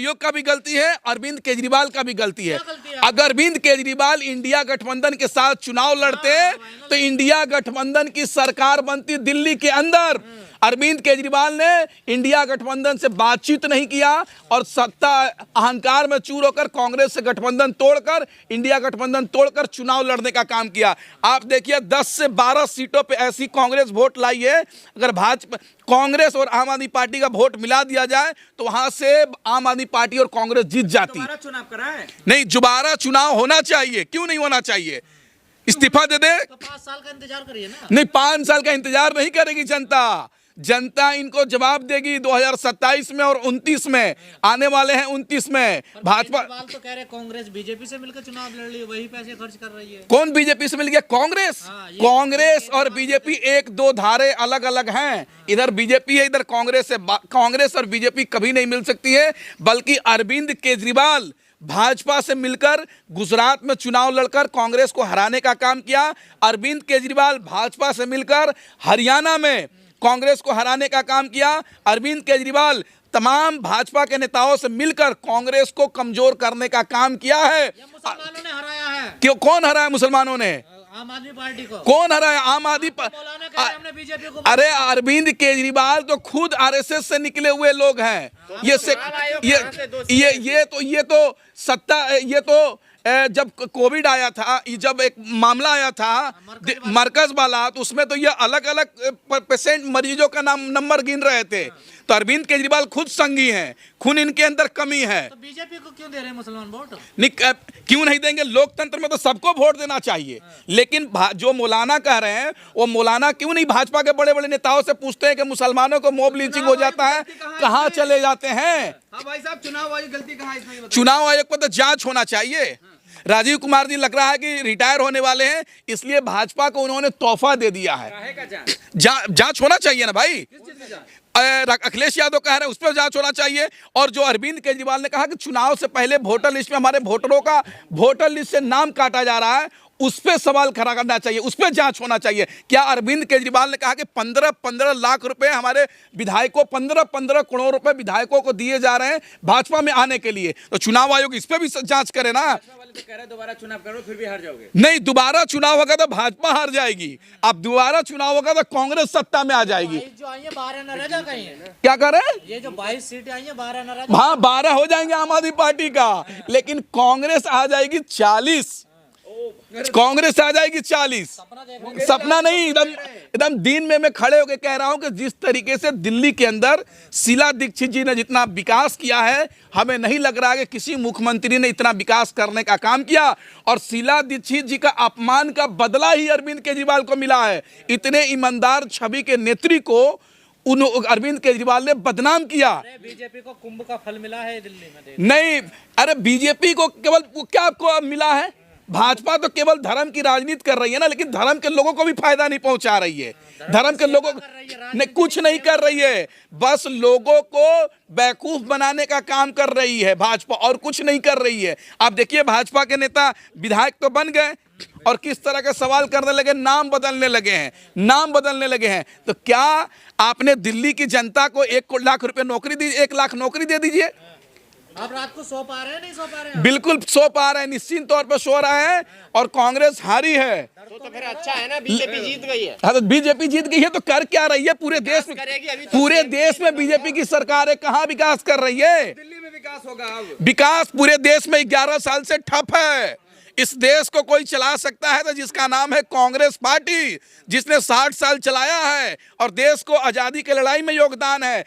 आयोग का भी गलती है, अरविंद केजरीवाल का भी गलती है। अगर अरविंद केजरीवाल इंडिया गठबंधन के साथ चुनाव लड़ते तो इंडिया गठबंधन की सरकार बनती दिल्ली के अंदर। अरविंद केजरीवाल ने इंडिया गठबंधन से बातचीत नहीं किया और सत्ता अहंकार में चूर होकर कांग्रेस से गठबंधन तोड़कर, इंडिया गठबंधन तोड़कर चुनाव लड़ने का काम किया। आप देखिए 10 से 12 सीटों पे ऐसी कांग्रेस वोट लाई है। अगर भाजपा, कांग्रेस और आम आदमी पार्टी का वोट मिला दिया जाए तो वहां से आम आदमी पार्टी और कांग्रेस जीत जाती। दोबारा चुनाव कराएं? नहीं, दोबारा चुनाव होना चाहिए, क्यों नहीं होना चाहिए? इस्तीफा दे दे तो 5 साल का इंतजार करिए ना। नहीं, 5 साल का इंतजार नहीं करेगी जनता। जनता इनको जवाब देगी 2027 में और 29 में, आने वाले हैं 29 में। भाजपा तो कह रहे कांग्रेस बीजेपी से मिलकर चुनाव लड़ रही है, वही पैसे खर्च कर रही है। कौन बीजेपी से मिल गया? कांग्रेस। कांग्रेस और बीजेपी एक दो धारे अलग अलग हैं। इधर बीजेपी है, इधर कांग्रेस है। कांग्रेस और बीजेपी कभी नहीं मिल सकती है। बल्कि अरविंद केजरीवाल भाजपा से मिलकर गुजरात में चुनाव लड़कर कांग्रेस को हराने का काम किया। अरविंद केजरीवाल भाजपा से मिलकर हरियाणा में कांग्रेस को हराने का काम किया। अरविंद केजरीवाल तमाम भाजपा के नेताओं से मिलकर कांग्रेस को कमजोर करने का काम किया है। मुसलमानों ने हराया है। क्यों? कौन हराया मुसलमानों ने? आम आदमी पार्टी को। कौन हराया? आम आदमी हमने बीजेपी को। अरे अरविंद केजरीवाल तो खुद आरएसएस से निकले हुए लोग हैं। ये तो सत्ता, ये तो जब कोविड आया था, जब एक मामला आया था मरकज वाला, तो उसमें तो ये अलग अलग पेशेंट मरीजों का नंबर गिन रहे थे। तो अरविंद केजरीवाल खुद संगी हैं, खून इनके अंदर कमी है। तो बीजेपी को क्यों दे रहे हैं मुसलमान वोट? नहीं, क्यों नहीं देंगे? लोकतंत्र में तो सबको वोट देना चाहिए। लेकिन जो मौलाना कह रहे हैं, वो मौलाना क्यों नहीं भाजपा के बड़े बड़े नेताओं से पूछते हैं कि मुसलमानों को मॉब लिंचिंग हो जाता है, कहाँ चले जाते हैं? हाँ भाई साहब, चुनाव आयोग गलती कहाँ है इसमें? चुनाव आयोग पर तो जांच होना चाहिए। राजीव कुमार जी लग रहा है कि रिटायर होने वाले हैं, इसलिए भाजपा को उन्होंने तोहफा दे दिया है। जांच होना चाहिए ना भाई। अखिलेश यादव कह रहे हैं उस पर जांच होना चाहिए। और जो अरविंद केजरीवाल ने कहा कि चुनाव से पहले वोटर लिस्ट में हमारे वोटरों का वोटर लिस्ट से नाम काटा जा रहा है, उस पर सवाल खड़ा करना चाहिए, उस पर जांच होना चाहिए। क्या अरविंद केजरीवाल ने कहा कि 15-15 लाख रुपए हमारे विधायकों, 15-15 करोड़ रुपए विधायकों को दिए जा रहे हैं भाजपा में आने के लिए? तो चुनाव आयोग इस पर भी जांच करे ना। तो कह रहे दोबारा चुनाव करो फिर भी हार जाओगे। नहीं, दोबारा चुनाव होगा तो भाजपा हार जाएगी। अब दोबारा चुनाव होगा तो कांग्रेस सत्ता में आ जाएगी। जो आई है 12 न रह जा कहीं। क्या कर रहे हैं? ये जो 22 सीटें आई है 12 न रह जा। हाँ, 12 हो जाएंगे आम आदमी पार्टी का, लेकिन कांग्रेस आ जाएगी 40। कांग्रेस आ जाएगी 40। सपना नहीं, एकदम दिन में मैं खड़े होकर कह रहा हूं कि जिस तरीके से दिल्ली के अंदर शीला दीक्षित जी ने जितना विकास किया है, हमें नहीं लग रहा है कि किसी मुख्यमंत्री ने इतना विकास करने का काम किया। और शीला दीक्षित जी का अपमान का बदला ही अरविंद केजरीवाल को मिला है। इतने ईमानदार छवि के नेत्री को अरविंद केजरीवाल ने बदनाम किया। बीजेपी को कुंभ का फल मिला है दिल्ली में। नहीं, अरे बीजेपी को केवल क्या आपको मिला है? भाजपा तो केवल धर्म की राजनीति कर रही है ना, लेकिन धर्म के लोगों को भी फायदा नहीं पहुंचा रही है। धर्म के लोगों ने कुछ नहीं कर रही है, बस लोगों को बेवकूफ बनाने का काम कर रही है भाजपा, और कुछ नहीं कर रही है। आप देखिए भाजपा के नेता विधायक तो बन गए और किस तरह के सवाल करने लगे, नाम बदलने लगे हैं। तो क्या आपने दिल्ली की जनता को 1 लाख रुपए नौकरी दी? 1 लाख नौकरी दे दीजिए। आप रात को सो पा रहे हैं? नहीं सो पा रहे हैं? बिल्कुल सो पा रहे हैं, निश्चित तौर पर सो रहे हैं। और कांग्रेस हारी है तो फिर अच्छा है ना, बीजेपी जीत गई है। हाँ, तो बीजेपी जीत गई है तो कर क्या रही है? पूरे देश में बीजेपी की सरकार है, कहाँ विकास कर रही है? दिल्ली में विकास होगा। अब विकास पूरे देश में 11 साल से ठप है। इस देश को कोई चला सकता है तो जिसका नाम है कांग्रेस पार्टी, जिसने 60 साल चलाया है और देश को आजादी की लड़ाई में योगदान है।